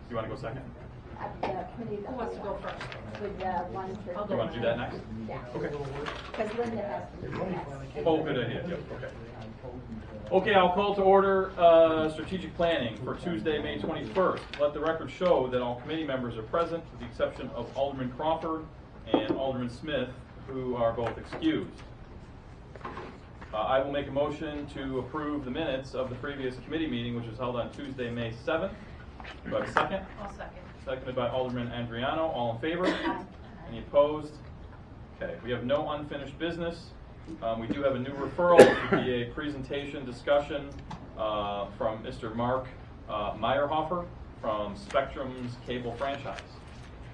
You want to go second? The committee. Who wants to go first? With one for. I'll You want to do that next? Yeah. Okay. Because Linda has to do that. Oh, good idea. Yep. Okay. Okay, I'll call to order strategic planning for Tuesday, May 21st. Let the record show that all committee members are present, with the exception of Alderman Crawford and Alderman Smith, who are both excused. I will make a motion to approve the minutes of the previous committee meeting, which was held on Tuesday, May 7th. Do I have a second? I'll second. Seconded by Alderman Andriano. All in favor? Any opposed? Okay, we have no unfinished business. We do have a new referral, which would be a presentation discussion from Mr. Mark Meyerhofer from Spectrum's cable franchise.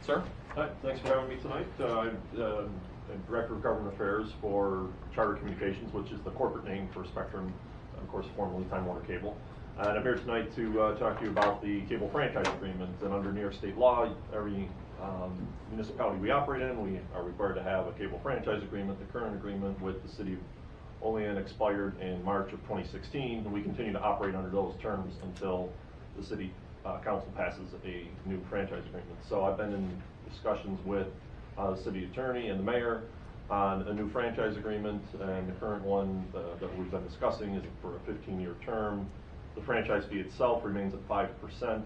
Sir? Hi, thanks for having me tonight. I'm Director of Government Affairs for Charter Communications, which is the corporate name for Spectrum, of course, formerly Time Warner Cable. And I'm here tonight to talk to you about the cable franchise agreement. And under New York State law, every municipality we operate in, we are required to have a cable franchise agreement. The current agreement with the city of Olean expired in March of 2016, and we continue to operate under those terms until the city council passes a new franchise agreement. So I've been in discussions with the city attorney and the mayor on a new franchise agreement, and the current one that we've been discussing is for a 15-year term. The franchise fee itself remains at 5%.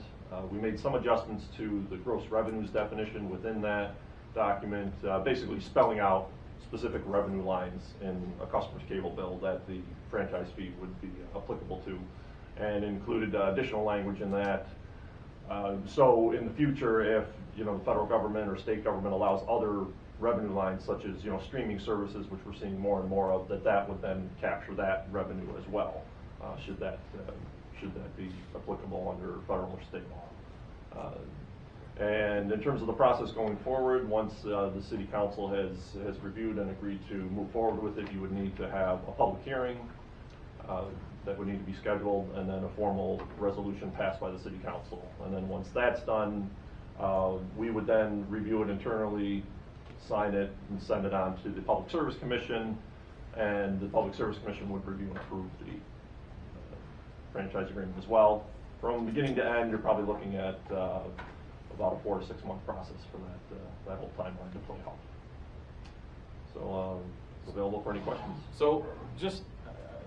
We made some adjustments to the gross revenues definition within that document, basically spelling out specific revenue lines in a customer's cable bill that the franchise fee would be applicable to, and included additional language in that. So in the future, if the federal government or state government allows other revenue lines, such as streaming services, which we're seeing more and more of, that would then capture that revenue as well, should that be applicable under federal or state law. And in terms of the process going forward, once the city council has reviewed and agreed to move forward with it, you would need to have a public hearing that would need to be scheduled, and then a formal resolution passed by the city council. And then once that's done, we would then review it internally, sign it, and send it on to the Public Service Commission, and the Public Service Commission would review and approve the franchise agreement as well. From beginning to end, you're probably looking at about a 4 to 6 month process for that whole timeline to play out. So it's available for any questions. So just,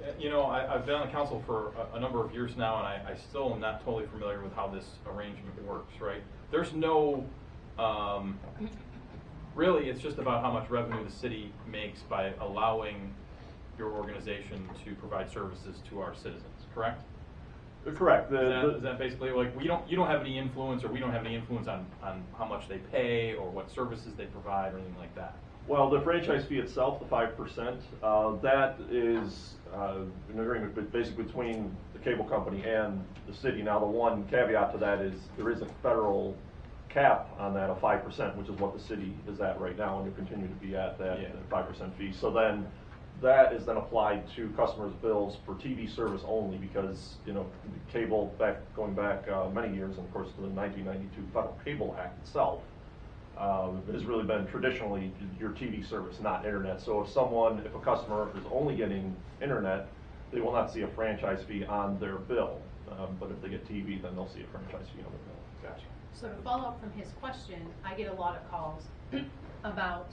I've been on the council for a number of years now, and I still am not totally familiar with how this arrangement works, right? There's no, really, it's just about how much revenue the city makes by allowing your organization to provide services to our citizens, correct? Correct. Is that basically like you don't have any influence, or we don't have any influence on how much they pay or what services they provide or anything like that? Well, the franchise fee itself, the 5%, that is an agreement basically between the cable company and the city. Now, the one caveat to that is there is a federal cap on that of 5%, which is what the city is at right now, and you continue to be at that 5% fee. So then that is then applied to customers' bills for TV service only, because cable, going back many years, and of course to the 1992 Federal Cable Act itself, has really been traditionally your TV service, not internet. So if a customer is only getting internet, they will not see a franchise fee on their bill. But if they get TV, then they'll see a franchise fee on their bill. Gotcha. So to follow up from his question, I get a lot of calls about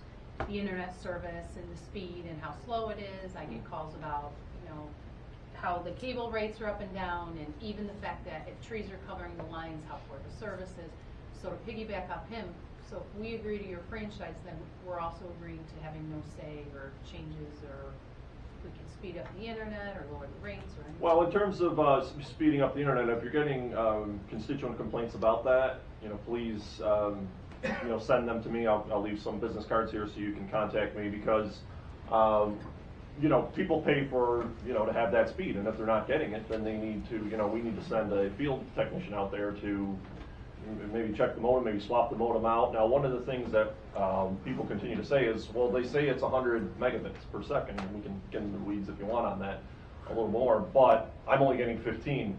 the internet service and the speed and how slow it is. I get calls about, how the cable rates are up and down, and even the fact that if trees are covering the lines, how poor the service is. So to piggyback off him, so if we agree to your franchise, then we're also agreeing to having no say or changes, or we can speed up the internet or lower the rates or anything. Well, in terms of speeding up the internet, if you're getting constituent complaints about that, please send them to me. I'll leave some business cards here so you can contact me, because people pay for to have that speed, and if they're not getting it, then they need to we need to send a field technician out there to maybe check the modem, maybe swap the modem out. Now, one of the things that people continue to say is, well, they say it's 100 megabits per second, and we can get into the weeds if you want on that a little more, but I'm only getting 15.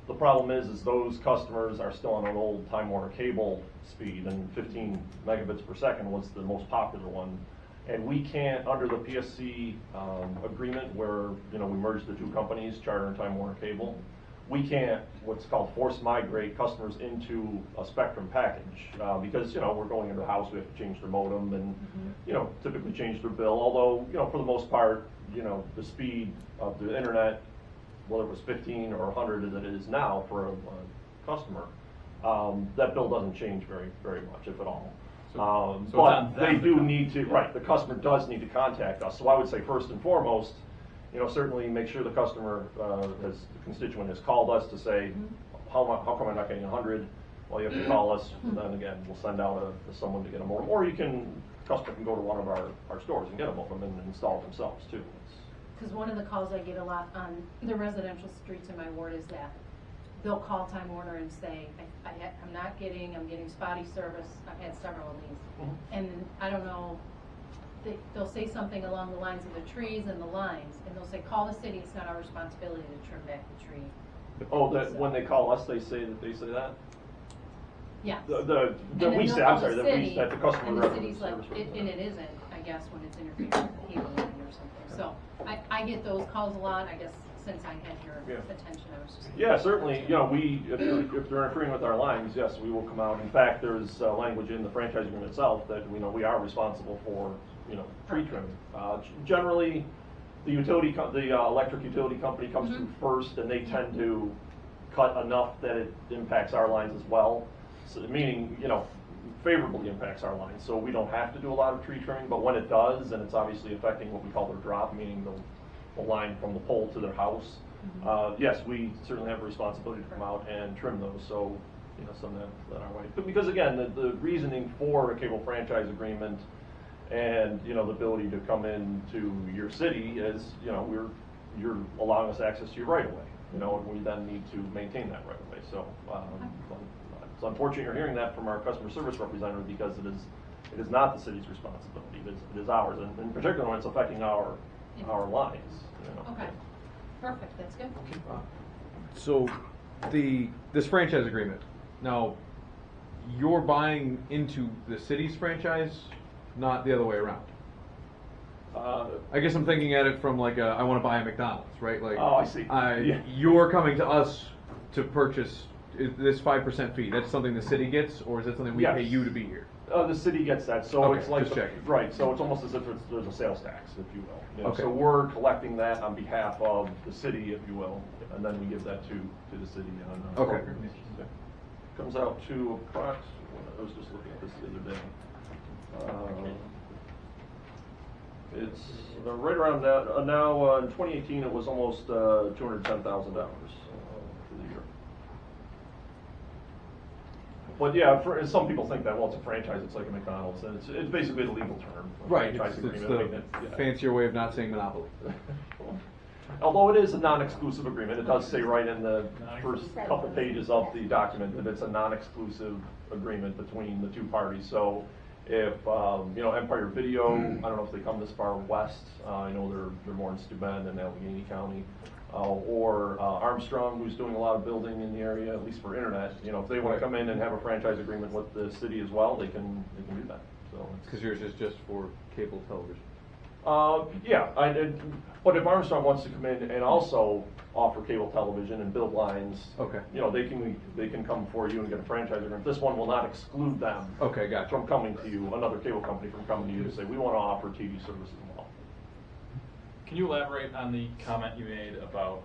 The problem is those customers are still on an old Time Warner Cable speed, and 15 megabits per second was the most popular one. And we can't, under the PSC agreement, where we merged the two companies, Charter and Time Warner Cable, we can't, what's called force migrate customers into a Spectrum package, because, we're going into the house, we have to change their modem and, typically change their bill, although, for the most part, the speed of the internet, whether it was 15 or 100 as it is now for a customer, that bill doesn't change very, very much, if at all. So it's but on them they to do contact. need to, right, the customer does need to contact us. So I would say first and foremost, certainly make sure the customer, the constituent has called us to say, how come I'm not getting 100? Well, you have to call us, and then again, we'll send out someone to get a modem. Or customer can go to one of our stores and get a modem and install it themselves too. Because one of the calls I get a lot on the residential streets in my ward is that they'll call Time Warner and say, I'm getting spotty service. I've had several of these. And I don't know, they'll say something along the lines of the trees and the lines, and they'll say, call the city, it's not our responsibility to trim back the tree. Oh, when they call us, they say that? Yeah. That And we then say, they'll I'm call sorry, the that city, the customer and the reference city's like, service and representative. it isn't, I guess, when it's interfering with the cable line or something. So I get those calls a lot. I guess since I had your attention, I was just. Yeah, certainly, if they're interfering with our lines, yes, we will come out. In fact, there's language in the franchise agreement itself that, we are responsible for, tree trimming. Generally, the electric utility company comes through first, and they tend to cut enough that it impacts our lines as well. So, meaning, favorably impacts our lines. So we don't have to do a lot of tree trimming, but when it does, and it's obviously affecting what we call their drop, meaning the line from the pole to their house, yes, we certainly have a responsibility to come out and trim those. So, send that our way. But because again, the reasoning for a cable franchise agreement and, the ability to come into your city is, you're allowing us access to your right of way, and we then need to maintain that right of way. So, it's unfortunate you're hearing that from our customer service representative because it is not the city's responsibility. It is ours, and in particular when it's affecting our lines. Okay, perfect, that's good. So this franchise agreement, now you're buying into the city's franchise, not the other way around. I guess I'm thinking at it from like I want to buy a McDonald's, right? Like, oh, I see. Yeah. You're coming to us to purchase this 5% fee. That's something the city gets, or is that something we Yes. pay you to be here? The city gets that, so Okay, it's like just checking. right. So it's almost as if there's a sales tax, if you will. Okay. So we're collecting that on behalf of the city, if you will, and then we give that to the city on. Okay. program basis. Comes out to approximately. I was just looking at this the other day. It's right around that. Now in 2018, it was almost $210,000 for the year. But yeah, some people think that, well, it's a franchise, it's like a McDonald's, and it's basically the legal term. Right. Franchise It's agreement. the fancier way of not saying monopoly. Although it is a non-exclusive agreement, it does say right in the first couple pages of the document that it's a non-exclusive agreement between the two parties. So if, Empire Video, I don't know if they come this far west, I know they're more in Steuben and Allegheny County, or Armstrong, who's doing a lot of building in the area, at least for internet, if they want to come in and have a franchise agreement with the city as well, they can do that. So Because yours is just for cable television. yeah, but if Armstrong wants to come in and also offer cable television and build lines, Okay. They can come before you and get a franchise agreement. This one will not exclude them Okay, gotcha. from coming to you, another cable company from coming to you to say, we want to offer TV services as well. Can you elaborate on the comment you made about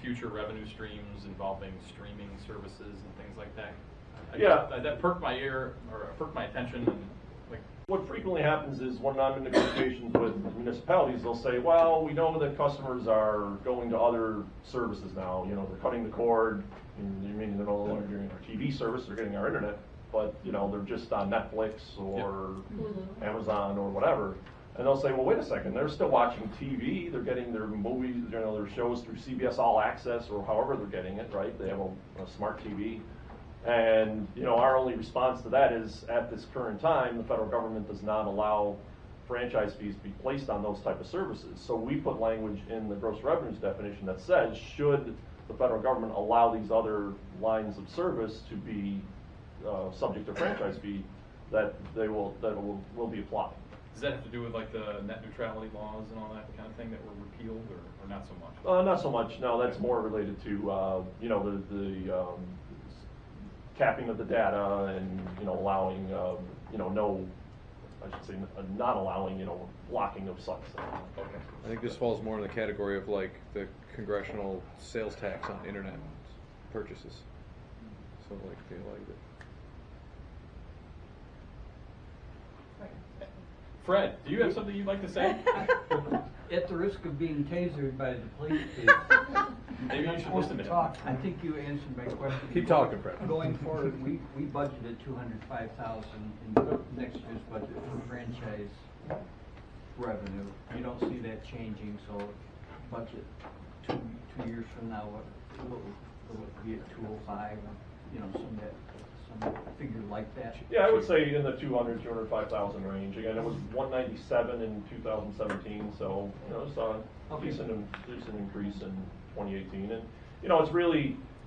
future revenue streams involving streaming services and things like that? That perked my ear, or perked my attention, and like. What frequently happens is when I'm in negotiations with municipalities, they'll say, well, we know that customers are going to other services now. They're cutting the cord, meaning they're no longer getting our TV service, they're getting our internet, but, they're just on Netflix or Amazon or whatever. And they'll say, well, wait a second, they're still watching TV, they're getting their movies, their shows through CBS All Access or however they're getting it, right? They have a smart TV. And, our only response to that is, at this current time, the federal government does not allow franchise fees to be placed on those type of services. So we put language in the gross revenues definition that says, should the federal government allow these other lines of service to be subject to franchise fee, that will be applied. Does that have to do with like the net neutrality laws and all that kind of thing that were repealed, or not so much? Not so much. No, that's more related to you know, the capping of the data and, you know, allowing you know, no, I should say not allowing, you know, blocking of sites. Okay. I think this falls more in the category of like the congressional sales tax on internet purchases. So like they like it. Fred, do you have something you'd like to say? At the risk of being tasered by the police chief. Maybe you should listen to him. I think you answered my question. Keep talking, Fred. Going forward, we budgeted $205,000 in next year's budget for franchise revenue. You don't see that changing, so budget two years from now, will it be at 205, you know, some figure like that? Yeah, I would say in the 205,000 range. Again, it was 197 in 2017, so, you know, it's a decent increase in 2018. And, you know,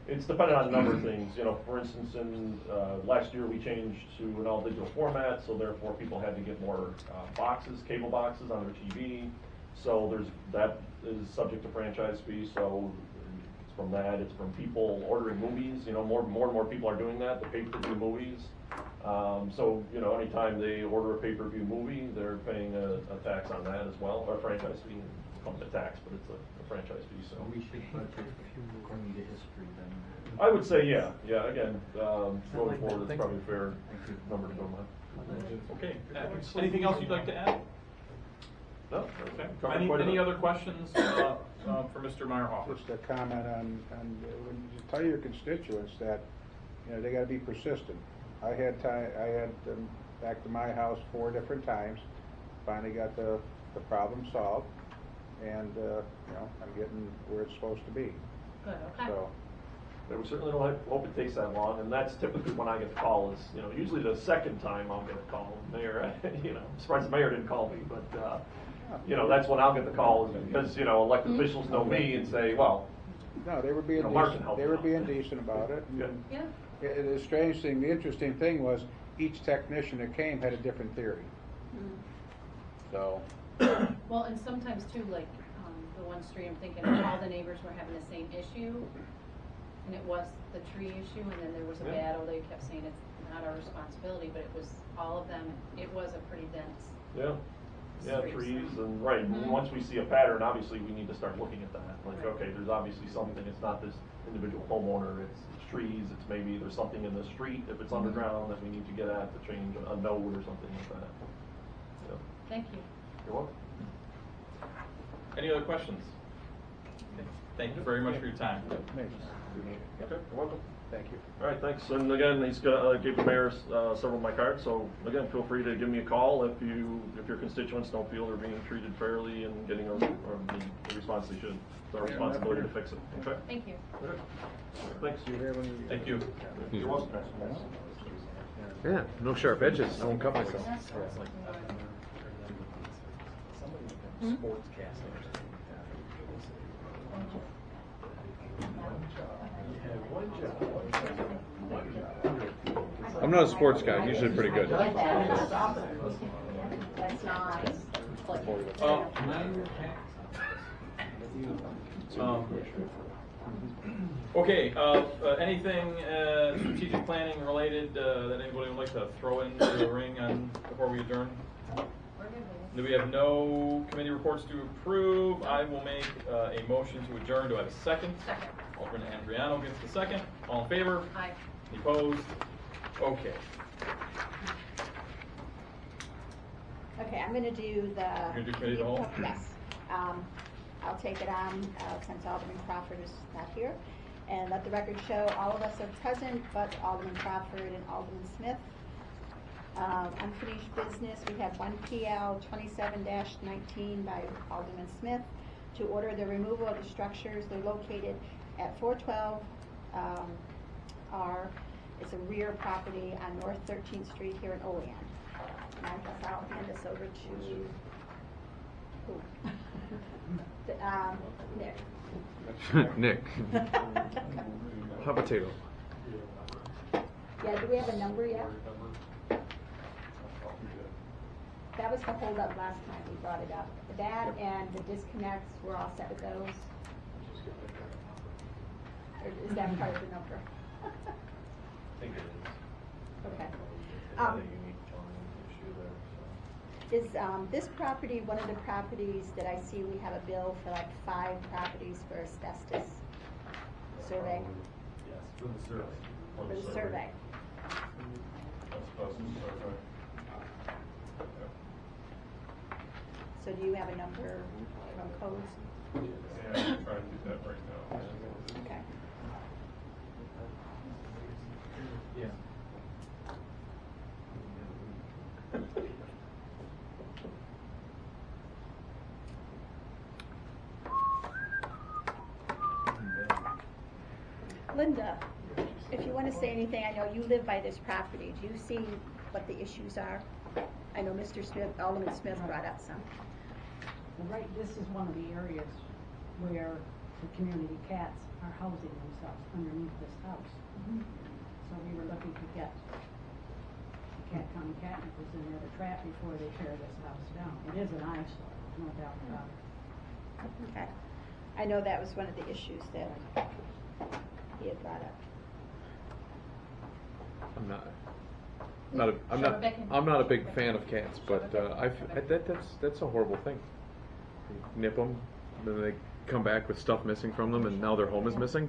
it's dependent on a number of things. You know, for instance, in last year we changed to an all digital format, so therefore people had to get more cable boxes on their TV. So that is subject to franchise fees. So it's from that. It's from people ordering movies. You know, more and more people are doing that. The pay-per-view movies. So, you know, anytime they order a pay-per-view movie, they're paying a tax on that as well, or a franchise fee. It comes a tax, but it's a franchise fee. So We should budget according to history then. I would say, yeah. Again, going forward, it's probably a fair number to go by. Okay. Anything else you'd like to add? No. Okay. Covered quite a Any bit. other questions for Mr. Meyerhofer? Just a comment on when you tell your constituents that, you know, they gotta be persistent. I had them back to my house 4 different times, finally got the problem solved, and, you know, I'm getting where it's supposed to be. Good, okay. So, We certainly don't hope it takes that long, and that's typically when I get the call is, you know, usually the second time I'll get a call. Mayor, you know, I'm surprised the mayor didn't call me, but, you know, that's when I'll get the call is because, you know, elected officials know me and say, well, no, they were being No, Mark can decent, help they you were out. being decent about it. Yeah. Yeah. The strange thing, the interesting thing was, each technician that came had a different theory. So, Well, and sometimes too, like, the one street I'm thinking, all the neighbors were having the same issue, and it was the tree issue, and then there was a Yeah. battle, they kept saying it's not our responsibility, but it was all of them, it was a pretty dense. Yeah, street, trees so. and, right, Mhm. once we see a pattern, obviously we need to start looking at that. Like, Right. okay, there's obviously something, it's not this individual homeowner, it's trees, it's maybe there's something in the street, if it's Mhm. underground, that we need to get at to change a node or something like that. Yeah. Thank you. You're welcome. Any other questions? Okay. Thank you very much for your time. thanks. Okay, you're welcome. Thank you. All right, thanks. And again, he's gave the mayor several of my cards. So again, feel free to give me a call if your constituents don't feel they're being treated fairly and getting the response they should. It's our responsibility to fix it. Okay. Thank you. All right. Thanks. Do you have any? Thank you. You're welcome. Yeah, no sharp edges. I won't cut myself. I'm not a sports guy. Usually pretty good. That's nice. Okay, anything strategic planning related that anybody would like to throw in the ring on before we adjourn? Do we have no committee reports to approve? I will make a motion to adjourn. Do I have a second? Second. Alderman Andriano gets the second. All in favor? Aye. Any opposed? Okay. Okay, I'm gonna do the. You're gonna do committee of the whole? Yes. I'll take it on, since Alderman Crawford is not here. And let the record show all of us are present, but Alderman Crawford and Alderman Smith. Unfinished business, we have one PL 27-19 by Alderman Smith to order the removal of the structures. They're located at 412 R. It's a rear property on North 13th Street here in Olean. And I guess I'll hand this over to who? Nick. Nick. Hot potato. Yeah, do we have a number yet? that was the holdup last time we brought it up. That and the disconnects, we're all set with those. Or is that part of the number? I think it is. Okay. Another unique issue there, so. Is this property one of the properties that I see we have a bill for like 5 properties for asbestos survey? Yes, for the survey. For the survey. Asbestos survey. So do you have a number from codes? Yeah, I'm trying to do that right now. Okay. Yeah. Linda, if you want to say anything, I know you live by this property. Do you see what the issues are? I know Mr. Smith, Alderman Smith brought up some. Well, right, this is one of the areas where the community cats are housing themselves underneath this house. So we were looking to get the Cat County Catnippers in there to trap before they tear this house down. It is an eyesore, no doubt about it. Okay. I know that was one of the issues that he had brought up. I'm not a big fan of cats, but that's a horrible thing. You nip them, then they come back with stuff missing from them, and now their home is missing.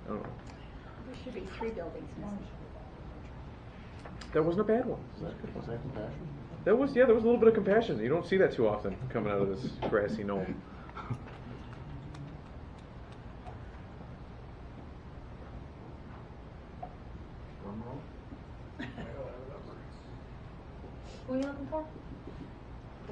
I don't know. There should be 3 buildings missing. That wasn't a bad one. Was that compassion? There was a little bit of compassion. You don't see that too often coming out of this grassy knoll. Who are you looking for?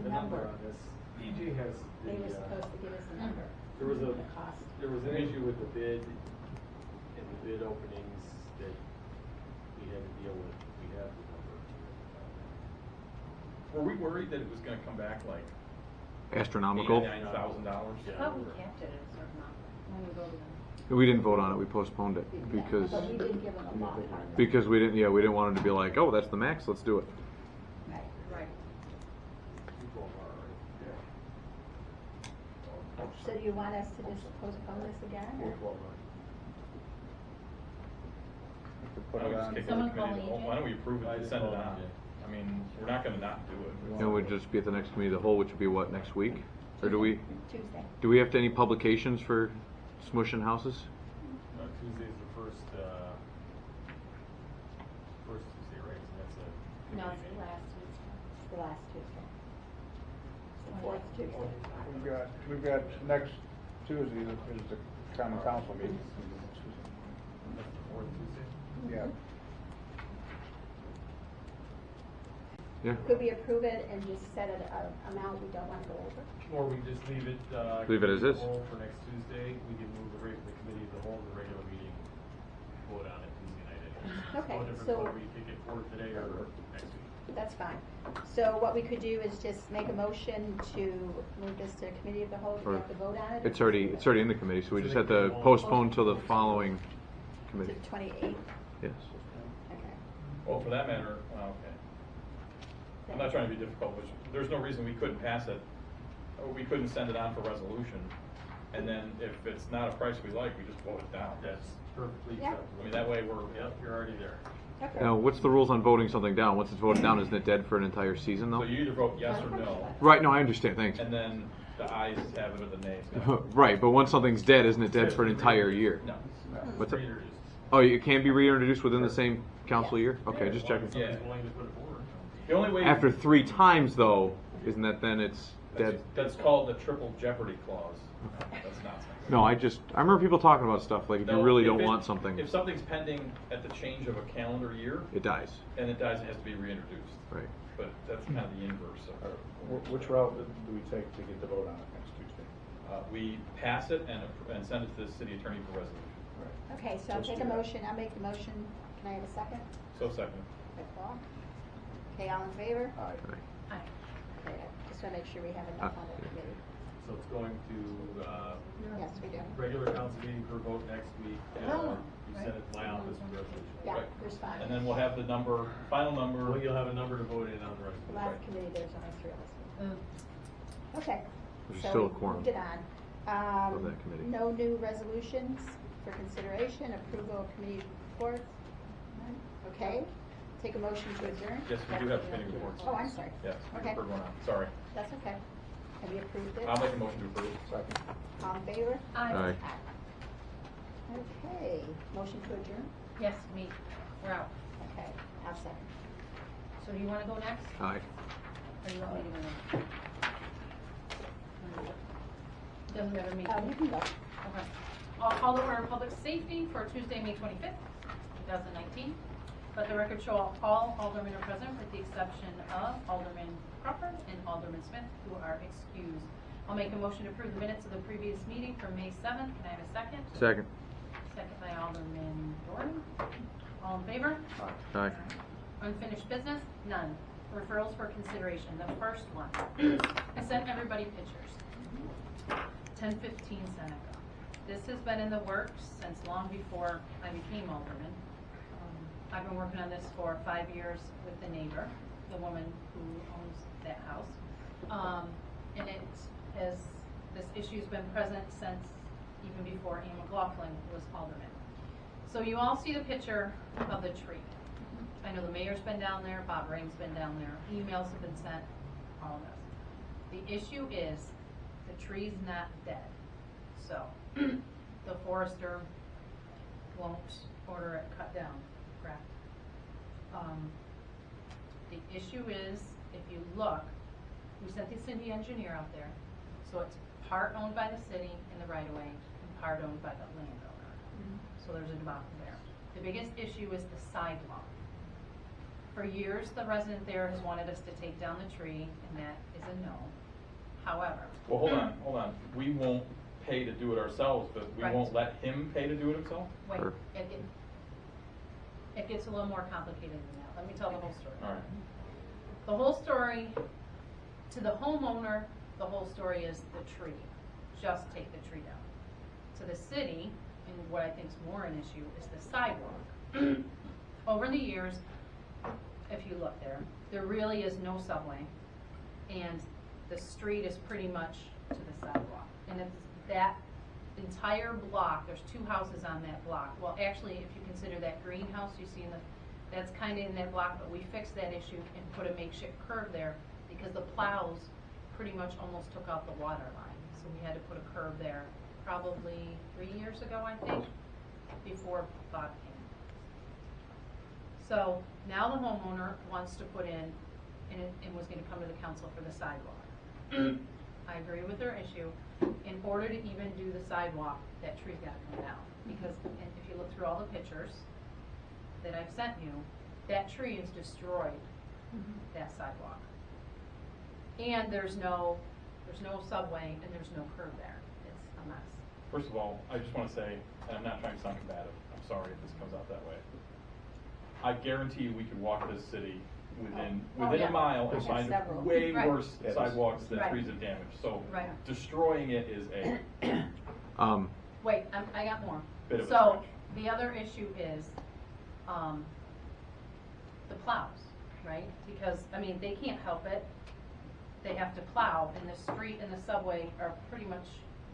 The number. on this. EJ has They were the, supposed to give us the number. there was The cost. an issue with the bid and the bid openings that we had to deal with. We have the number. Were we worried that it was gonna come back like Astronomical. $89,000? Yeah. Thought we capped it at a certain amount when we voted on it. We didn't vote on it. We postponed it because But we didn't give them a lot. we didn't. Yeah, we didn't want it to be like, oh, that's the max. Let's do it. Right. Right. So do you want us to just postpone this again? or- Put Why don't it we just on. kick it to Someone committee call of the whole? EJ? Why don't we approve it and send it on? I mean, we're not gonna not do it. It would just be at the next committee of the whole, which would be what, next week? Or Tuesday. do we have to any publications for smushing houses? Tuesday's the first Tuesday, right? So that's a. No, it's the last Tuesday. It's the last Tuesday. It's the 4th Tuesday. We've got next Tuesday is the common council meeting. That's the fourth Tuesday? Yeah. Yeah. Could we approve it and just set an amount we don't want to go over? Or we just leave it. Leave it as committee of is. the whole for next Tuesday. We can move the committee of the whole to the regular meeting. Vote on it Tuesday night. Anyways. Okay, No difference so- whether we kick it forward today or next week. That's fine. So what we could do is just make a motion to move this to committee of the whole. Do we have to vote on it? It's already in the committee, so we just have to postpone till the following To committee. the 28th? Yes. Okay. Well, for that matter, okay. I'm not trying to be difficult, but there's no reason we couldn't pass it, or we couldn't send it on for resolution, and then if it's not a price we like, we just vote it down. That's perfectly Yeah. acceptable. I mean, that way we're. Yep, you're already there. Okay. Now, what's the rules on voting something down? Once it's voted down, isn't it dead for an entire season, though? So you either vote yes or no, Right. No, I understand. Thanks. and then the ayes have it or the nays have it. Right, but once something's dead, isn't it dead for an entire year? No. What's that? Reintroduced. Oh, it can be reintroduced within the same council year? Okay, just As long checking. as somebody's willing to put it forward. The only way. After 3 times, though, isn't that then it's dead? That's called the triple jeopardy clause. That's nonsense. No, I remember people talking about stuff like if you No, really if don't it- want something, If something's pending at the change of a calendar year, it dies. and it dies, it has to be reintroduced. Right. But that's kind of the inverse of. Which route do we take to get the vote on it next Tuesday? We pass it and send it to the city attorney for resolution. Okay, so I'll Let's take do a that. motion, I'll make the motion. Can I have a second? So second. By Paul. Okay, all in favor? Aye. Aye. Okay, I just want to make sure we have enough on the committee. So it's going to, Yes, we do. regular council meeting for vote next week. No. You send it to my office for resolution. Yeah, Right. there's 5. And then we'll have the number, final number. Well, you'll have a number to vote in on the rest The of it. last committee, there's only 3 of us. Mm. Okay. There's So still a we quorum moved it on. of that committee. No new resolutions for consideration, approval of committee reports. None? Okay. Take a motion to adjourn. Yes, we do have committee reports. Oh, I'm sorry. Yes, we Okay. heard one out, sorry. That's okay. Have you approved it? I'll make a motion to approve. Second. All in favor? Aye. Okay, motion to adjourn? Yes, me, we're out. Okay, I'll second. So do you wanna go next, Aye. or you want me to go next? Doesn't matter to me. You can go. Okay. I'll call to order public safety for Tuesday, May 25th, 2019. Let the record show all aldermen are present with the exception of Alderman Crawford and Alderman Smith, who are excused. I'll make a motion to approve the minutes of the previous meeting for May 7th. Can I have a second? Second. Second by Alderman Jordan. All in favor? Aye. Unfinished business? None. Referrals for consideration. The first one. I sent everybody pictures. 1015 Seneca. This has been in the works since long before I became alderman. I've been working on this for 5 years with the neighbor, the woman who owns that house. And this issue's been present since even before Ann McLaughlin was alderman. So you all see the picture of the tree. I know the mayor's been down there, Bob Rame's been down there, emails have been sent, all of this. The issue is the tree's not dead. So the forester won't order it cut down, correct? The issue is, if you look, we sent the city engineer out there, so it's part owned by the city in the right of way and part owned by the landowner. So there's a debacle there. The biggest issue is the sidewalk. For years, the resident there has wanted us to take down the tree, and that is a no. However. Well, hold on. We won't pay to do it ourselves, but we Right. won't let him pay to do it himself? Wait, Sure. it gets a little more complicated than that. Let me tell the whole story. All right. The whole story, to the homeowner, the whole story is the tree. Just take the tree down. To the city, and what I think is more an issue, is the sidewalk. Over the years, if you look there really is no subway, and the street is pretty much to the sidewalk. And it's that entire block, there's 2 houses on that block. Well, actually, if you consider that greenhouse you see that's kind of in that block, but we fixed that issue and put a makeshift curb there because the plows pretty much almost took out the water line. So we had to put a curb there probably 3 years ago, I think, before Bob came. So now the homeowner wants to put in, and was gonna come to the council for the sidewalk. I agree with their issue. In order to even do the sidewalk, that tree's gotta come down. Because, and if you look through all the pictures that I've sent you, that tree has destroyed that sidewalk. And there's no subway and there's no curb there. It's a mess. First of all, I just want to say, and I'm not trying to sound combative, I'm sorry if this comes out that way. I guarantee you we could walk this city within yeah. a mile and I find have several. way Right. worse Yes. sidewalks than Right. trees have damaged. So Right. destroying it is a Wait, I got more. Bit of a So, stretch. the other issue is, the plows, right? Because, I mean, they can't help it. They have to plow, and the street and the subway are pretty much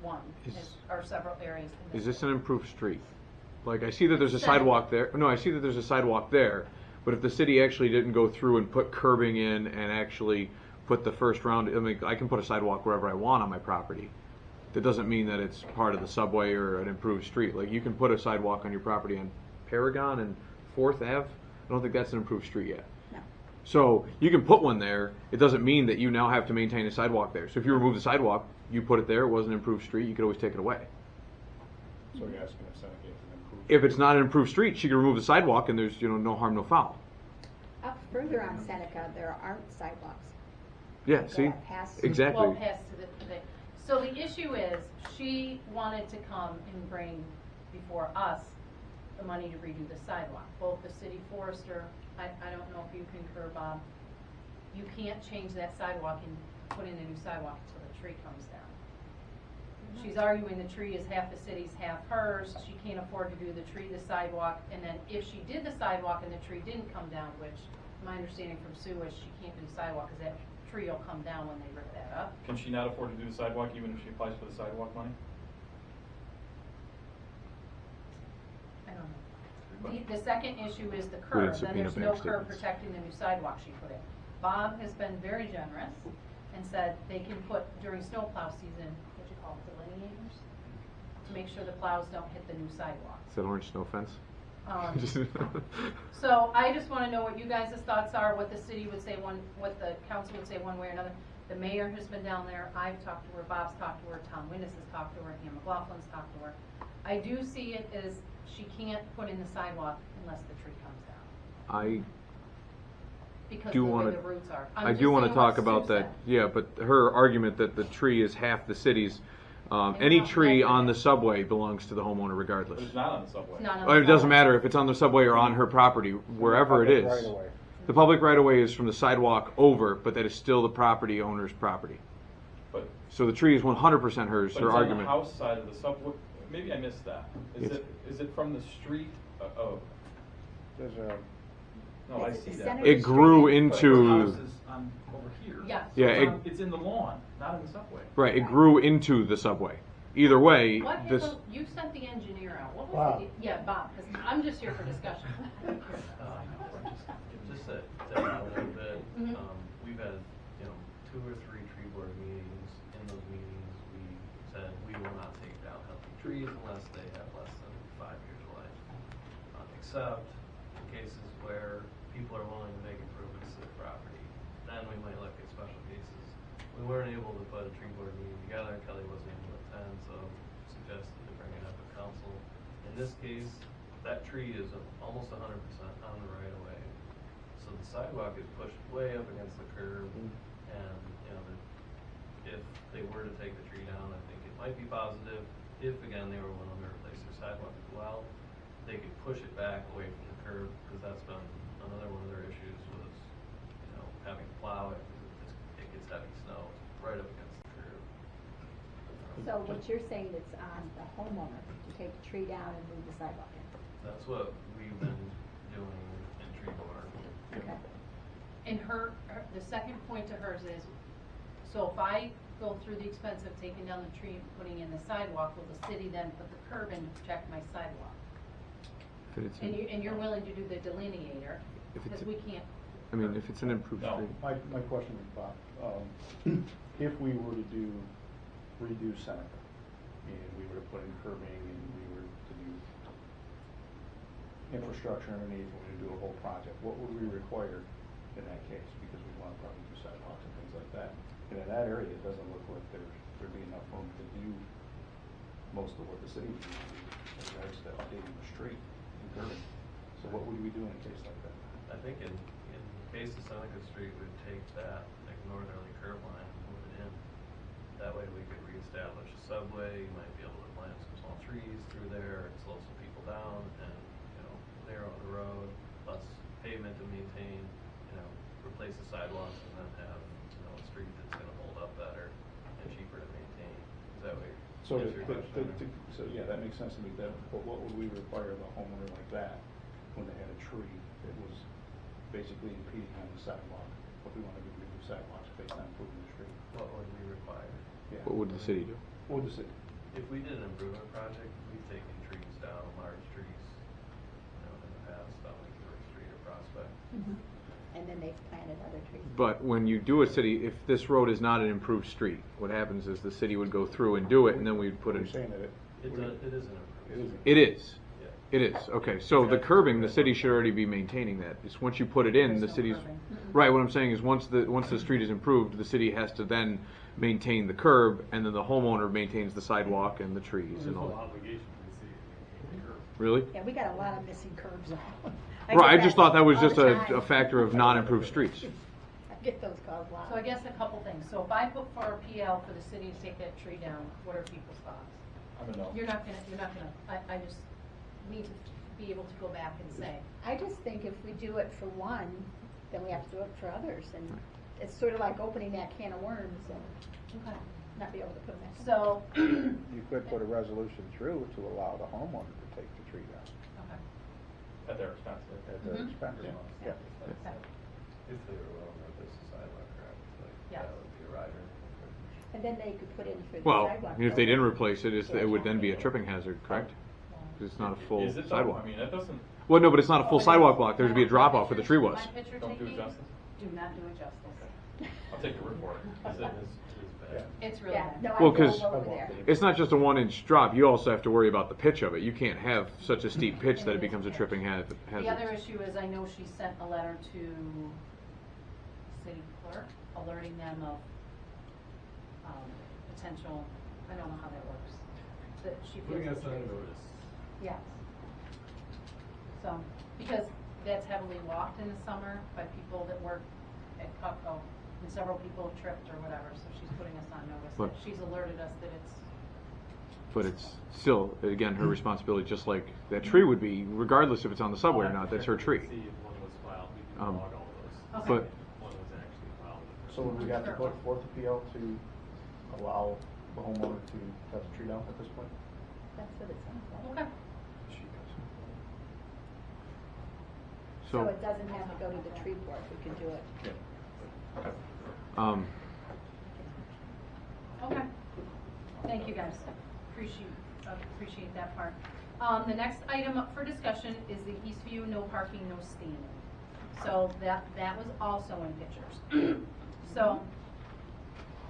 one, or several areas. In Is this an improved street? Like, I see that there's a Seneca. sidewalk there. No, I see that there's a sidewalk there. But if the city actually didn't go through and put curbing in and actually put the first round, I mean, I can put a sidewalk wherever I want on my property. That doesn't mean that it's part of the subway or an improved street. Like, you can put a sidewalk on your property on Paragon and 4th Ave. I don't think that's an improved street yet. No. So you can put one there. It doesn't mean that you now have to maintain a sidewalk there. So if you remove the sidewalk, you put it there, it was an improved street, you could always take it away. So you're asking if Seneca is an improved. If it's not an improved street, she can remove the sidewalk and there's, no harm, no foul. Up further on Seneca, there aren't sidewalks. Yeah, see? Yeah, past- Exactly. Well, past to the, so the issue is, she wanted to come and bring before us the money to redo the sidewalk. Both the city forester, I don't know if you concur, Bob, you can't change that sidewalk and put in a new sidewalk until the tree comes down. She's arguing the tree is half the city's, half hers. She can't afford to do the tree, the sidewalk, and then if she did the sidewalk and the tree didn't come down, which my understanding from Sue is she can't do the sidewalk because that tree will come down when they rip that up. Can she not afford to do the sidewalk even if she applies for the sidewalk money? I don't know. The second issue is the Would curb, it then subpoena there's no bank curb statements? protecting the new sidewalk she put in. Bob has been very generous and said they can put, during snowplow season, what do you call it, delineators? To make sure the plows don't hit the new sidewalk. Is that orange snow fence? So I just wanna know what you guys' thoughts are, what the city would say what the council would say one way or another. The mayor has been down there, I've talked to her, Bob's talked to her, Tom Windes has talked to her, Ian McLaughlin's talked to her. I do see it as she can't put in the sidewalk unless the tree comes down. I Because do of the way wanna- the roots are. I do want to talk about that. Yeah, but her argument that the tree is half the city's. Any not tree on the measured. subway belongs to the homeowner regardless. But it's not on the subway. It's not on Well, the it doesn't sidewalk. matter if it's on the subway or on her property, wherever it Public is. right away. The public right of way is from the sidewalk over, but that is still the property owner's property. But So the tree is 100% hers. But Her it's on argument. the house side of the subway, maybe I missed that. It's- Is it from the street? Oh, There's a, no, I Is it see the that. center It grew Street? But her into. house is on, over here. Yes. So Yeah, it's in the lawn, not in the subway. Right, it grew into the subway. Either way, What this. happened, you sent the engineer out, what was Bob. the, yeah, Bob, 'cause I'm just here for discussion. Just to add a little bit, Mhm. we've had, 2 or 3 tree board meetings. In those meetings, we said we will not take down healthy trees unless they have less than 5 years of life. Except in cases where people are willing to make improvements to their property, then we might look at special cases. We weren't able to put a tree board meeting together, and Kelly wasn't able to attend, so suggested to bring it up at council. In this case, that tree is almost 100% on the right of way. So the sidewalk is pushed way up against the curb, and, if they were to take the tree down, I think it might be positive. If, again, they were willing to replace their sidewalk as well, they could push it back away from the curb, because that's been another one of their issues was, having to plow it, because it gets heavy snow right up against the curb. So what you're saying, it's on the homeowner to take the tree down and move the sidewalk in? That's what we've been doing in tree board. Okay. And the second point to hers is, so if I go through the expense of taking down the tree and putting in the sidewalk, will the city then put the curb in to protect my sidewalk? If it's And you're willing to do the delineator, If it's because we can't. I mean, if it's an improved No. street. My question is, Bob, if we were to redo Seneca, and we were to put in curbing, and we were to do infrastructure underneath, and we were to do a whole project, what would we require in that case? Because we want to probably do sidewalks and things like that. And in that area, it doesn't look like there'd be enough room to do most of what the city would do in regards to updating the street and curbing. So what would we do in a case like that? I think in the case of Seneca Street, we'd take that northerly curb line and move it in. That way we could reestablish a subway, you might be able to plant some small trees through there and slow some people down and, narrow the road, less pavement to maintain, replace the sidewalks and then have, a street that's gonna hold up better and cheaper to maintain. Is that way? So, so yeah, that makes sense to me, but what would we require of a homeowner like that when they had a tree that was basically impeding on the sidewalk? What we want to do, redo sidewalks based on improving the street? What would we require? Yeah. What would the city do? What would the city? If we did an improvement project, we've taken trees down, large trees, in the past, on like York Street or Prospect. And then they've planted other trees. But when you do a city, if this road is not an improved street, what happens is the city would go through and do it, and then we'd put You're in. saying that It is an improvement. It is. It is. Yeah. It is. Okay. So the curbing, the city should already be maintaining that. It's once you put it in, There's the no city's. curbing. Right. What I'm saying is once the street is improved, the city has to then maintain the curb, and then the homeowner maintains the sidewalk and the trees and all that. obligation for the city to maintain the curb. Really? Yeah, we got a lot of missing curbs on. Right. I just thought that was all just the a time. factor of non-improved streets. I get those calls a lot. So I guess a couple things. So if I put for a PL for the city to take that tree down, what are people's thoughts? I'm a no. You're not gonna, I just need to be able to go back and say, I just think if we do it for one, then we have to do it for others, and it's sort of like opening that can of worms, and okay. not be able to put them in. So, You could put a resolution through to allow the homeowner to take the tree down okay. At their expense. at their Mhm. expense. Yeah. Yeah. If they were willing to replace the sidewalk, correct, like, Yes. that would be a rider. And then they could put in for the Well, sidewalk. if they didn't program. replace it, it would then be a tripping hazard, correct? Because it's not a full Is it though? sidewalk. I mean, that doesn't, Well, no, but it's not a full Oh, sidewalk block. There'd be a drop off where the tree was. My picture don't do it taking, justice. do not do it justice. I'll take your word for it. Is it? It is bad. It's really Yeah, bad. no, I Well, drove 'cause over there. it's not just a 1-inch drop. You also have to worry about the pitch of it. You can't have such a steep pitch that it becomes a tripping hazard. The other issue is I know she sent a letter to city clerk alerting them of potential, I don't know how that works. That she feels. Putting us that on trees- notice. Yes. So, because that's heavily walked in the summer by people that work at Cutco, and several people have tripped or whatever, so she's putting us on notice. But- She's alerted us that it's, But it's still, again, her responsibility, just like that tree would be, regardless if it's on the subway or not. That's her tree. See if one was filed, we can Um, log all those. Okay. But One was actually filed. So would we have to put forth a PL to allow the homeowner to cut the tree down at this point? That's what it sounds like. okay. So so, it doesn't have to go to the tree board, we can do it. Okay. Okay. Thank you, guys. Appreciate that part. The next item up for discussion is the Eastview no parking, no standing. So that was also in pictures. So,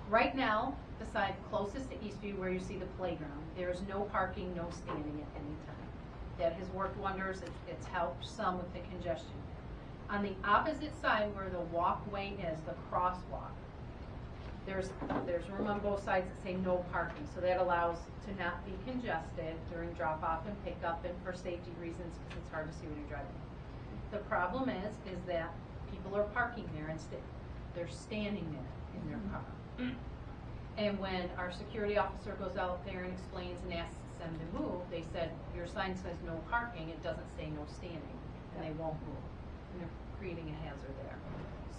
right now, the side closest to Eastview where you see the playground, there is no parking, no standing at any time. That has worked wonders. It's helped some with the congestion. On the opposite side where the walkway is, the crosswalk, there's room on both sides that say no parking, so that allows to not be congested during drop-off and pickup and for safety reasons, because it's hard to see when you're driving. The problem is that people are parking there instead, they're standing there in their car. And when our security officer goes out there and explains and asks them to move, they said, your sign says no parking, it doesn't say no standing, and they won't move, and they're creating a hazard there.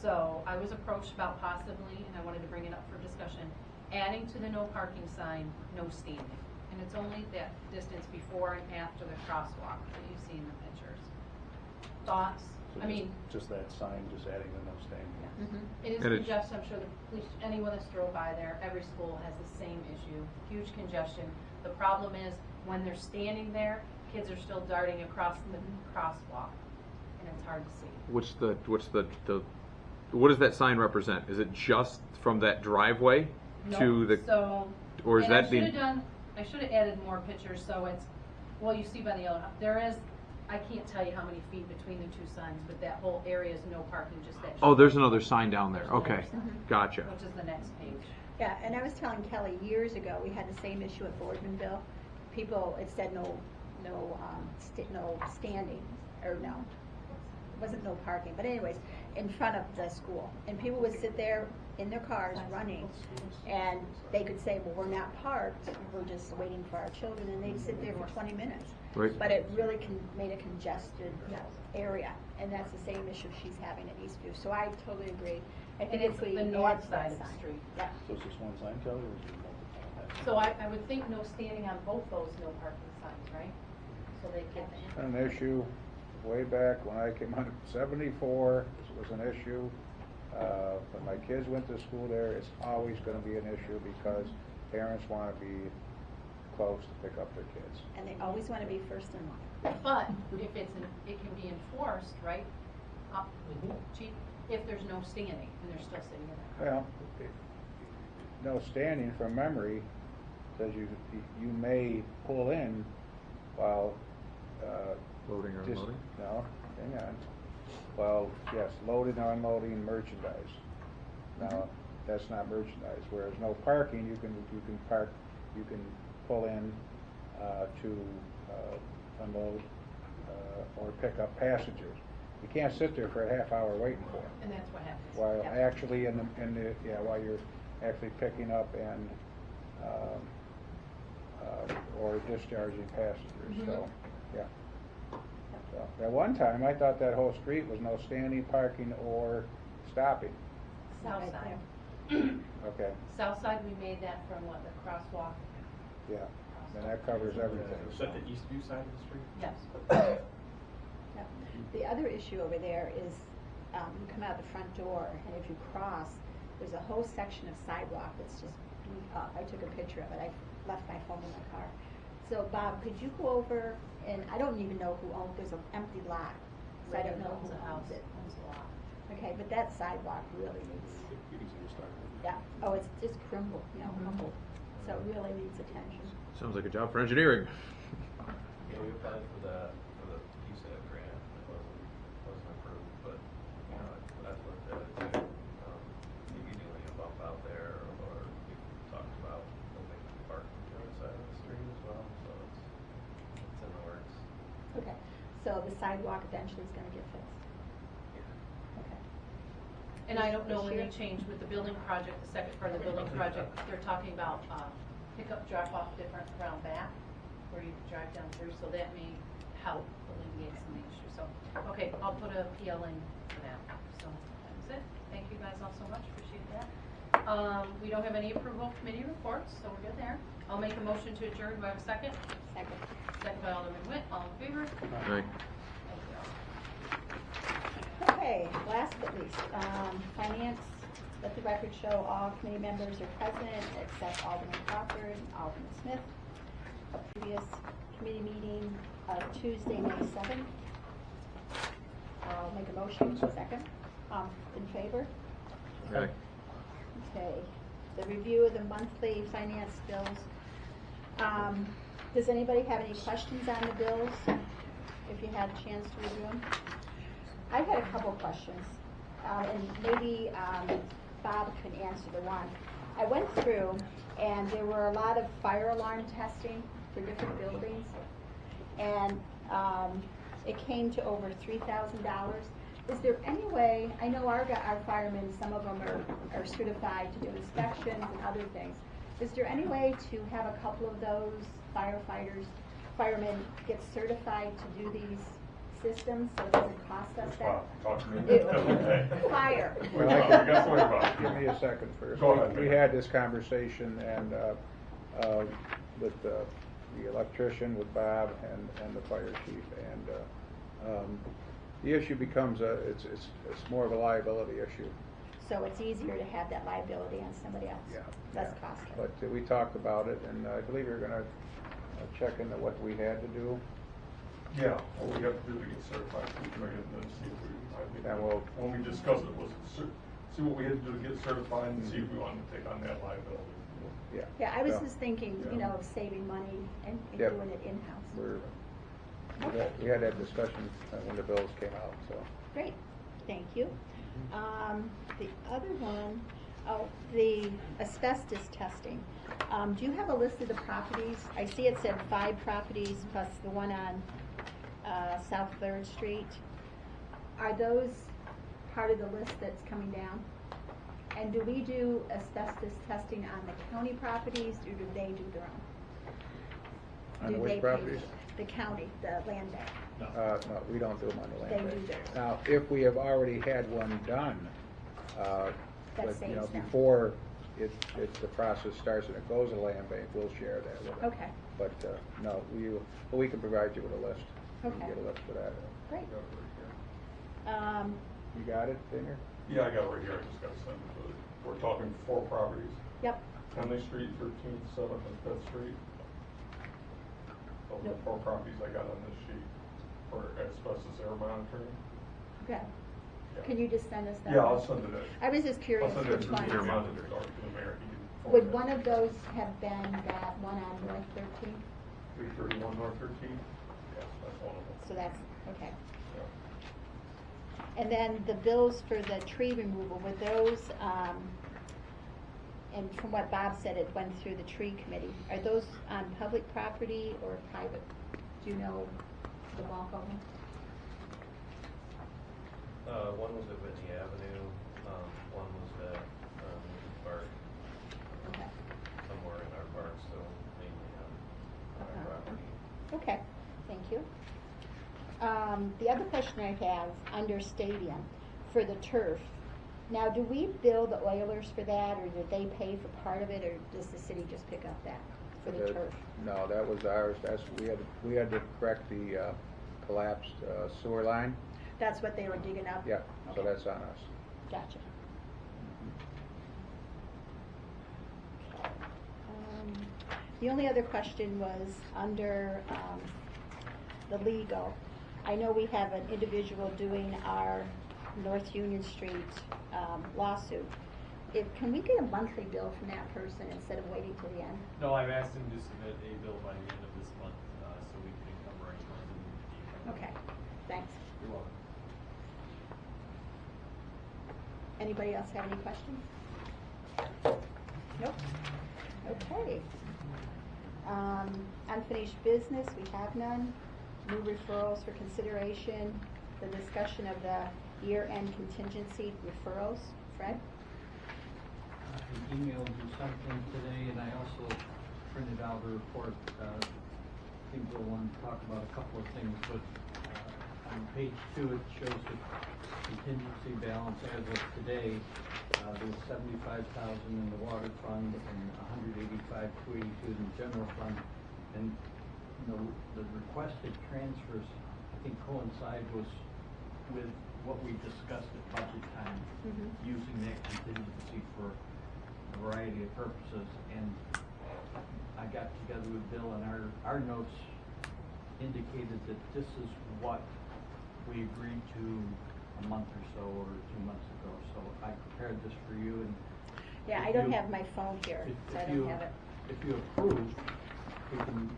So I was approached about possibly, and I wanted to bring it up for discussion, adding to the no parking sign, no standing. And it's only that distance before and after the crosswalk that you see in the pictures. Thoughts? So I mean, just that sign, just adding the no standing. it is And it's- congestion. I'm sure the police, anyone that's drove by there, every school has the same issue, huge congestion. The problem is when they're standing there, kids are still darting across the crosswalk, and it's hard to see. what does that sign represent? Is it just from that driveway to Nope. the, So, or is and that I should have added more pictures, so it's, well, you see by the yellow, there is, I can't tell you how many feet between the two signs, but that whole area is no parking, just that. Oh, there's another sign down there. There's another Okay, sign, gotcha. Which is the next page. Yeah, and I was telling Kelly years ago, we had the same issue at Boardmanville. People, it said no standing, or no, it wasn't no parking, but anyways, in front of the school. And people would sit there in their cars running, and they could say, well, we're not parked, we're just waiting for our children, and they'd sit there for 20 minutes. Right. But it really made a congested area, and that's the same issue she's having at Eastview. So I totally agree. I think And if it's we the add north to that side of the sign. street. Yeah. So it's just one sign, Kelly, or is it multiple? So I would think no standing on both those no parking signs, right? So they get An issue way back when I came on in '74, this was an issue. When my kids went to school there, it's always gonna be an issue because parents wanna be close to pick up their kids. And they always want to be first in line. But if it can be enforced, right? Chief, if there's no standing and they're still sitting in there. Well, no standing from memory says you may pull in while, Loading or unloading? No, hang on. Well, yes, loading or unloading merchandise. Now, that's not merchandise, whereas no parking, you can park, you can pull in, to, unload, or pick up passengers. You can't sit there for a half hour waiting for them. And that's what happens. While Yep. actually while you're actually picking up and, or discharging passengers, so, yeah. So, at one time, I thought that whole street was no standing, parking, or stopping. South Right side. there. Okay, South side, we made that from what, the crosswalk? yeah, and that covers everything. Is that the Eastview side of the street? Yes. Yep. The other issue over there is, you come out the front door, and if you cross, there's a whole section of sidewalk that's just beat up. I took a picture of it, I left my phone in my car. So Bob, could you go over, and I don't even know who owns, there's an empty lot, so I don't know who owns it. Owns a lot. Okay, but that sidewalk really needs, yeah, oh, it's just crumbled, crumbled, so it really needs attention. Sounds like a job for engineering. Yeah, we applied for the USAID grant, it wasn't approved, but, you know, I've looked at it too. Maybe doing a bump out there, or we talked about moving the park to the other side of the street as well, so it's in the works. Okay, so the sidewalk eventually is gonna get fixed, Yeah. okay. And I don't know when they This changed with the building project, the second part of the building project, they're talking about, pickup, drop off different around back, where you drive down through, so that may help alleviate some of the issues, so, okay, I'll put a PL in for that, so, that's it. Thank you guys all so much, appreciate that. We don't have any approval of committee reports, so we're good there. I'll make a motion to adjourn, do I have a second? Second. Second by Alderman Witt, all in favor? Right. Thank you all. Okay, last but least, finance, let the record show all committee members are present except Alderman Crawford and Alderman Smith. A previous committee meeting of Tuesday, May 7th. I'll make a motion, second. In favor? Right. Okay, the review of the monthly finance bills. Does anybody have any questions on the bills? If you had a chance to review them? I've had a couple questions, and maybe Bob could answer the one. I went through, and there were a lot of fire alarm testing for different buildings, and it came to over $3,000. Is there any way, I know our firemen, some of them are certified to do inspections and other things. Is there any way to have a couple of those firemen get certified to do these systems so it doesn't cost us that? Talk to me. Fire. Well, We got to worry about it. Give me a second first. Go ahead. We had this conversation and, with the electrician, with Bob and the fire chief, and, the issue becomes it's more of a liability issue. So it's easier to have that liability on somebody else. Yeah. Less yeah. costly. But we talked about it, and I believe you're gonna check into what we had to do. Yeah, what we have to do to get certified, we try and then see if we, I think, And we'll- when we discussed it, was see what we had to do to get certified and see if we wanted to take on that liability. Yeah. Yeah, I was So, just thinking, Yeah. of saving money and Yep. doing it in-house. We had that discussion when the bills came out, so. Great, thank you. The other one, the asbestos testing. Do you have a list of the properties? I see it said 5 properties plus the one on South 3rd Street. Are those part of the list that's coming down? And do we do asbestos testing on the county properties, or do they do their own? On Do which they pay properties? The county, the land bank. No, we don't do them on the land They bank. do theirs. Now, if we have already had one done, That but, saves them. before the process starts and it goes to land bank, we'll share that with them. Okay. But, no, we can provide you with a list. You can Okay. get a list for that. Great. I got it right here. You got it, Dinger? Yeah, I got it right here, I just got to send it to you. We're talking 4 properties, Yep. Henley Street, 13th, 7th, and 5th Street. Those are the 4 properties I got on this sheet for asbestos air monitoring. Okay. Yeah. Can you just send us that? Yeah, I'll send it in. I was just curious I'll send it which to one. the mayor, or to the mayor. Would one of those have been that one on North 13th? 331 North 13th? Yes, that's one of them. So that's, okay. Yeah. And then the bills for the tree removal, were those, and from what Bob said, it went through the tree committee. Are those on public property or private? Do you know the bulk of them? One was at Whitney Avenue, one was at, Park, Okay. somewhere in our park, so mainly on our property. Okay, thank you. The other question I have, under stadium, for the turf, Now, do we bill the Oilers for that, or did they pay for part of it, or does the city just pick up that for the turf? No, that was ours. We had to correct the collapsed sewer line. That's what they were digging up? Yeah, so Okay. that's on us. Gotcha. The only other question was under the legal. I know we have an individual doing our North Union Street lawsuit. Can we get a monthly bill from that person instead of waiting till the end? No, I've asked him to submit a bill by the end of this month, so we can encumber any funds in the. Okay, thanks. You're welcome. Anybody else have any questions? Nope. Okay. Unfinished business, we have none. New referrals for consideration, the discussion of the year-end contingency referrals. Fred? I emailed you something today, and I also printed out a report. I think we'll want to talk about a couple of things, but on page 2 it shows the contingency balance as of today. There's 75,000 in the water fund and 185,282 in the general fund, and the requested transfers I think coincide with what we discussed at budget time, using that contingency for a variety of purposes. And I got together with Bill, and our notes indicated that this is what we agreed to a month or so, or 2 months ago. So I prepared this for you, and Yeah, I don't have my phone here, so I don't have it. if you approve, we can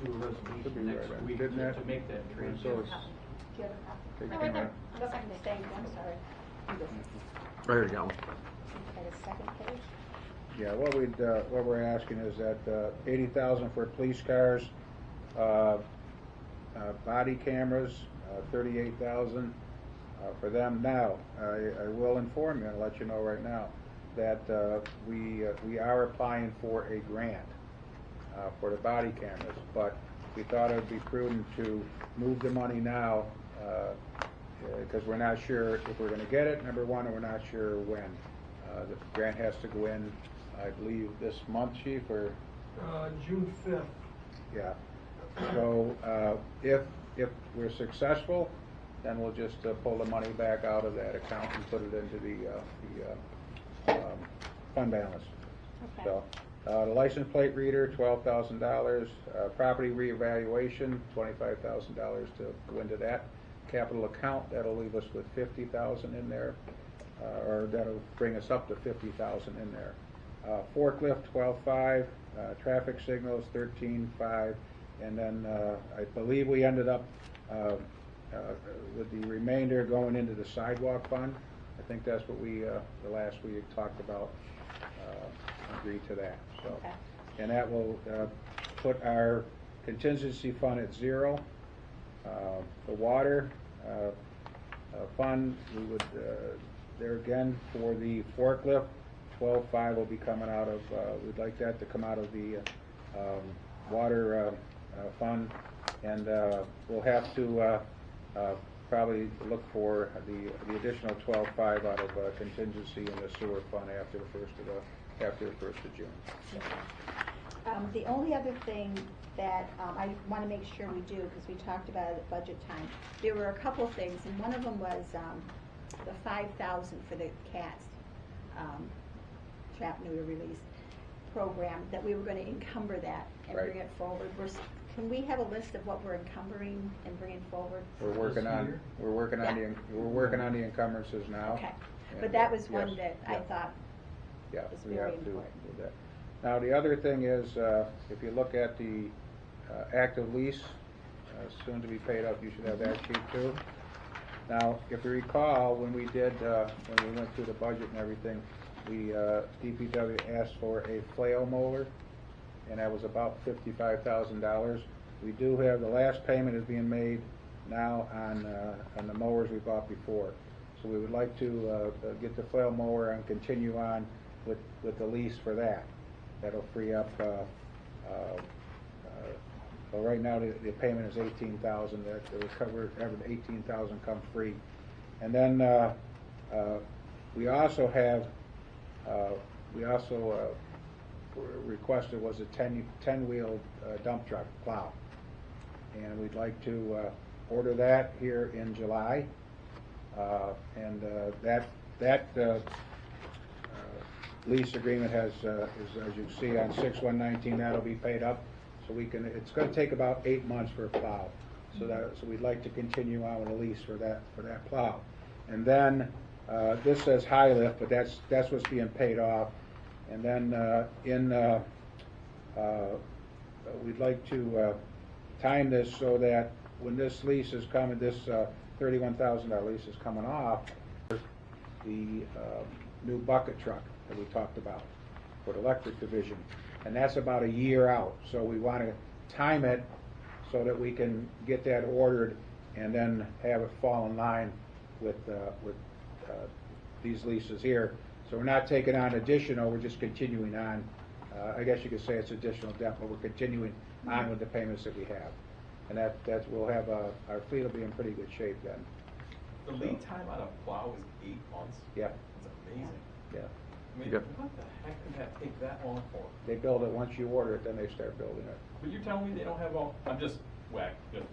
do a resolution next right on. week Didn't that- to make that so transfer. it's- Do you have a copy? Take No, it right there. right. The second page, I'm sorry. You go. I already got one. Okay, the second page? Yeah, what we're asking is that 80,000 for police cars, body cameras, 38,000 for them. Now, I will inform you and let you know right now that we are applying for a grant for the body cameras, but we thought it would be prudent to move the money now because we're not sure if we're going to get it, number one, and we're not sure when. The grant has to go in, I believe, this month, Chief, or? June 5th. Yeah. So, if we're successful, then we'll just pull the money back out of that account and put it into the fund balance. Okay. So, the license plate reader, $12,000. Property reevaluation, $25,000 to go into that capital account. That'll leave us with $50,000 in there, or that'll bring us up to $50,000 in there. Forklift, 12.5. Traffic signals, 13.5. And then I believe we ended up with the remainder going into the sidewalk fund. I think that's what the last we had talked about, agreed to that. So, Okay. and that will put our contingency fund at 0. The water fund, we would there again for the forklift, 12.5 will be coming out of. We'd like that to come out of the water fund, and we'll have to probably look for the additional 12.5 out of contingency in the sewer fund after the 1st of June. The only other thing that I want to make sure we do, because we talked about it at budget time, there were a couple things, and one of them was the 5,000 for the CATS trap new release program, that we were going to encumber that and Right. bring it forward. Can we have a list of what we're encumbering and bringing forward? We're working on year? we're working on Yeah. we're working on the encumbrances now. Okay, And, but that was one yes, that I yeah. thought Yeah, was we very have to important. do that. Now, the other thing is, if you look at the active lease, soon to be paid up, you should have that sheet too. Now, if you recall, when we went through the budget and everything, DPW asked for a flail mower, and that was about $55,000. We do have, the last payment is being made now on the mowers we bought before. So we would like to get the flail mower and continue on with the lease for that. That'll free up, well, right now the payment is $18,000. That will cover, having $18,000 come free. And then We also have, requested was a 10-wheel dump truck plow. And we'd like to order that here in July. And that lease agreement has, is, as you see on 6/1/19, that'll be paid up. So we can, it's gonna take about 8 months for a plow. So we'd like to continue on with a lease for that plow. And then, this says high lift, but that's what's being paid off. And then, we'd like to, time this so that when this lease is coming, this, $31,000 lease is coming off, the, new bucket truck that we talked about for the electric division. And that's about a year out. So we wanna time it so that we can get that ordered and then have it fall in line with these leases here. So we're not taking on additional, we're just continuing on. I guess you could say it's additional debt, but we're continuing on with the payments that we have. And that's we'll have, our fleet will be in pretty good shape then. The lead time on a plow is 8 months? Yeah, It's amazing. yeah. I mean, Yep. what the heck could that take that long for? They build it, once you order it, then they start building it. But you're telling me they don't have all, I'm just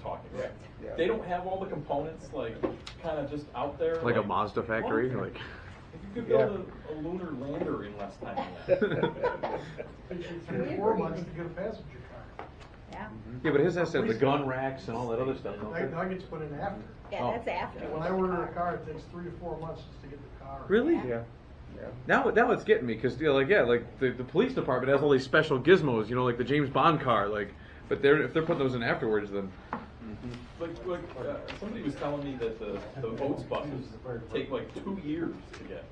talking, right? Yeah. They don't have all the components, like, kinda just out there? Like a Mazda factory, what? like. If you could build a lunar lander in less time than that. Takes you 3 or 4 months to get a passenger car. Yeah, Yeah, but his has to have the gun racks and all that other stuff, don't That they? gets put in after. yeah, Oh. that's after. When I order a car, it takes 3 to 4 months just to get the car. Really? Yeah. Yeah. Now it's getting me, because the police department has all these special gizmos, like the James Bond car, but if they're putting those in afterwards, then. Like, somebody was telling me that the Oats buses take like 2 years to get.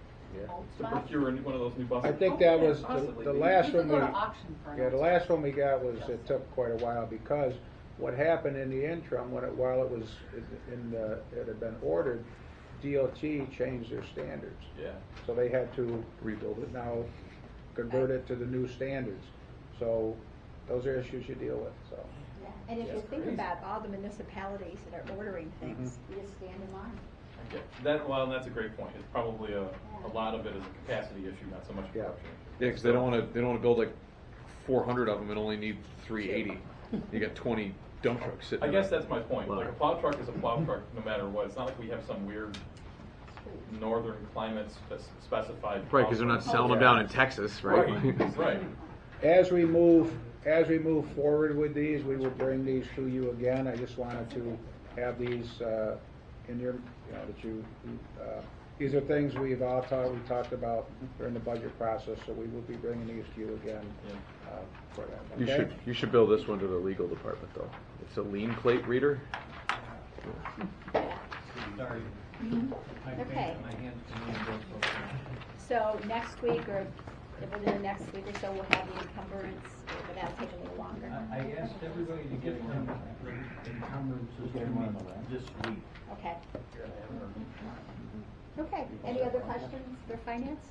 To procure one of those new buses. I think How that could was possibly the be? last You could one go we, to auction for an yeah, the Oats last bus. one we got was, it took quite a while because what happened in the interim, while it was it had been ordered, DOT changed their standards. Yeah. So they had to rebuild it now, convert it to the new standards. So those are issues you deal with, so. Yeah. And if you That's think crazy. about all the municipalities that are ordering things, Mm-hmm. you just stand in line. I get that. Well, that's a great point. It's probably a lot of it is a capacity issue, not so much a Yeah. production issue. Yeah, because they don't want to build like 400 of them and only need 380. You got 20 dump trucks sitting. I in guess there. that's my point. Like a plow truck is a plow truck no matter what. It's not like we have some weird northern climate specified. Right, because they're not selling them down in Texas, right? Right. Right. As we move forward with these, we will bring these to you again. I just wanted to have these in your, these are things we talked about during the budget process, so we will be bringing these to you again for that. Okay? You should bill this one to the legal department though. It's a lien plate reader. Sorry. Okay. My hands can So next week or within the next week or so, we'll have the encumbrance, but that'll take a little longer. I asked everybody to get them the encumbrances to me this week. Okay. Okay, any other questions for finance?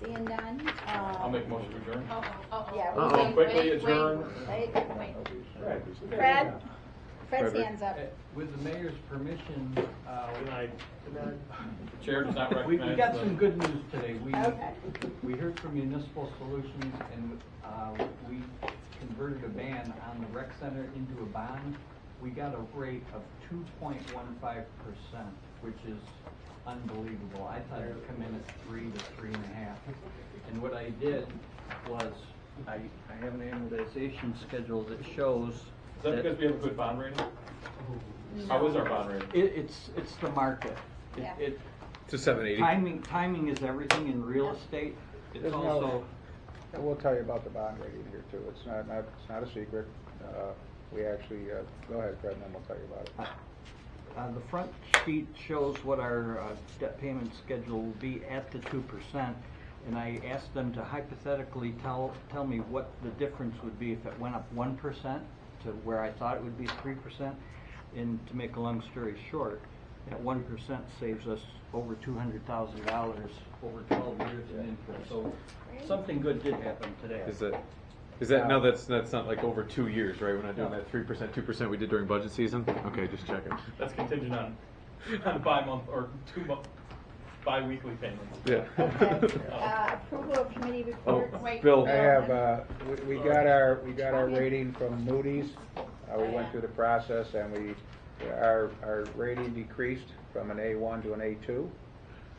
Seeing none, I'll make a motion to adjourn. yeah. Uh-oh. wait, Quickly wait, adjourn. Wait, Right. Fred's Frederick. hands up. With the mayor's permission, The chair does not we recognize. got the- some good news today. Okay. We heard from Municipal Solutions and we converted a ban on the rec center into a bond. We got a rate of 2.15%, which is unbelievable. I thought it would come in at 3 to 3.5. And what I did was, I have an amortization schedule that shows Is that because we have a good bond rating? How is our bond rating? it's the market. Yeah. It's a 780. Timing is everything in real estate. It's There's also, We'll tell you about the bond rating here too. It's not a secret. We actually, go ahead, Fred, and then we'll tell you about it. the front sheet shows what our debt payment schedule will be at the 2%. And I asked them to hypothetically tell me what the difference would be if it went up 1% to where I thought it would be 3%. And to make a long story short, that 1% saves us over $200,000 over 12 years in interest. So something good did happen today. Is that no? That's not like over 2 years, right? We're not doing that 3%, 2% we did during budget season. Okay, just checking. That's contingent on 5 month or 2 month. bi-weekly payments. Yeah. Okay, approval of committee reports. Wait, Bill. I have, we got our rating from Moody's. We went through the process and our rating decreased from an A1 to an A2.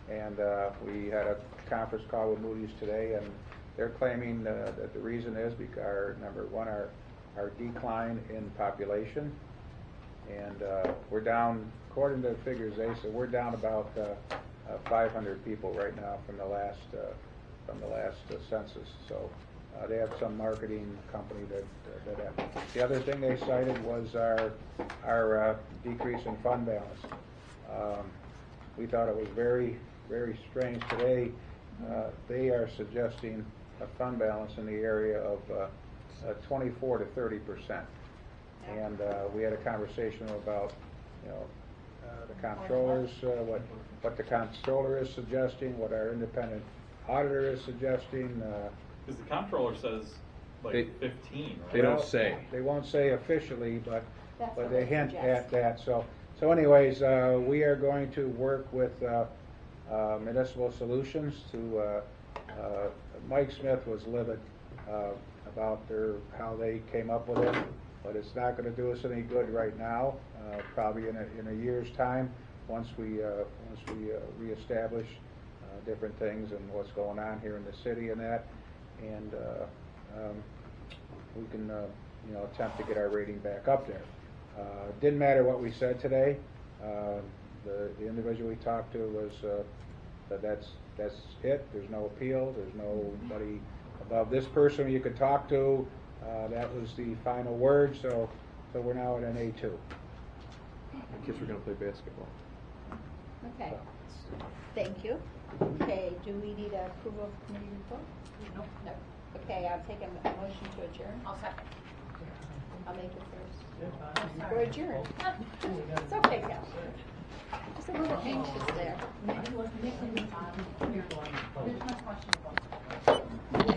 And we had a conference call with Moody's today, and they're claiming that the reason is because number one, our decline in population. And we're down, according to the figures they said, we're down about 500 people right now from the last census. So they have some marketing company that the other thing they cited was our decrease in fund balance. We thought it was very, very strange today. They are suggesting a fund balance in the area of 24 to 30%. And we had a conversation about, the comptrollers, what the comptroller is suggesting, what our independent auditor is suggesting. Because the comptroller says like They- 15, right? They don't Well, say. They won't say officially, but That's but what they they hint suggest. at that. So anyways, we are going to work with Municipal Solutions to. Mike Smith was livid about how they came up with it, but it's not going to do us any good right now. Probably in a year's time, once we reestablish different things and what's going on here in the city and that, and we can attempt to get our rating back up there. Didn't matter what we said today. The individual we talked to was that that's it. There's no appeal. There's nobody above this person you could talk to. That was the final word. So we're now at an A2. The kids were gonna play basketball. Okay, thank you. Okay, do we need approval of committee report? Nope. No. Okay, I'll take a motion to adjourn. I'll second. I'll make it first. Oh, sorry. We're adjourned. It's okay, Cal. Just a little anxious there. Here's my question about